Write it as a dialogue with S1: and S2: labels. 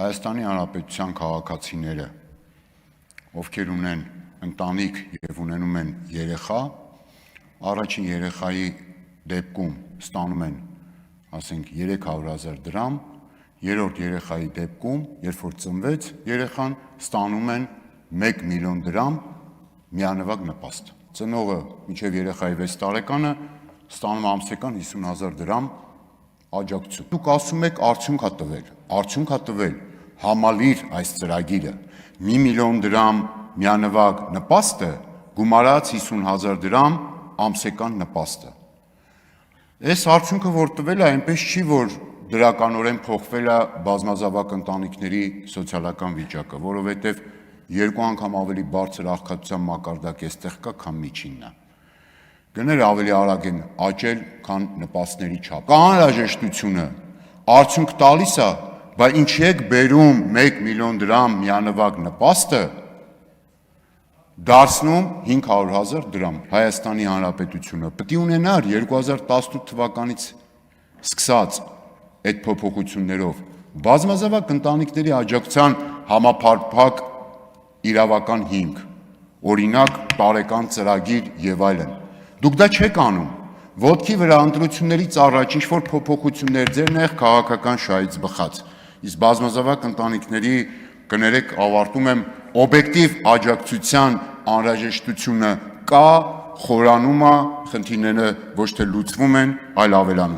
S1: Հայաստանի Հանրապետության քաղաքացիները, ովքեր ունեն ընտանիք եւ ունենում են երեխա, առաջին երեխայի դեպքում ստանում են, ասենք 300,000 դրամ, երրորդ երեխայի դեպքում, երբ որ ծնվեց երեխան, ստանում են 1 միլիոն դրամ միանվագ նպաստ։ Ծնողը մինչև երեխայի 6 տարեկանը ստանում ամսական 50,000 դրամ աջակցություն։ Դուք ասում եք արդյունք է տվել, համալիր այս ծրագիրը 1 միլիոն դրամ միանվագ նպաստը գումարած 50,000 դրամ ամսական նպաստը։ Այս արդյունքը որ տվել է, այնպես չի, որ դրականորեն փոխվել է բազմազավակ ընտանիքների սոցիալական վիճակը, որովհետև 2 անգամ ավելի բարձր աղքատության մակարդակ այստեղ կա, քան միջինն է։ Գները ավելի արագ են աճել, քան նպաստների չափը։ Կա անհրաժեշտությունը, արդյունք տալիս է, բայց ինչի եք բերում 1 միլիոն դրամ միանվագ նպաստը դարձնում 500,000 դրամ։ Հայաստանի Հանրապետությունը պետք է ունենար 2018 թվականից սկսած այդ փոփոխություններով բազմազավակ ընտանիքների աջակցության համապարփակ իրավական հիմք, օրինակ տարեկան ծրագիր եւ այլն։ Դուք դա չեք անում։ Ոտքի վրա ընտրություններից առաջ ինչ-որ փոփոխություններ ձեր նեղ քաղաքական շահից բխած։ Իսկ բազմազավակ ընտանիքների կներեք ավարտում եմ օբյեկտիվ աջակցության անհրաժեշտությունը կա, խորանում է, խնդիրները ոչ թե լուծվում են, այլ ավելանում։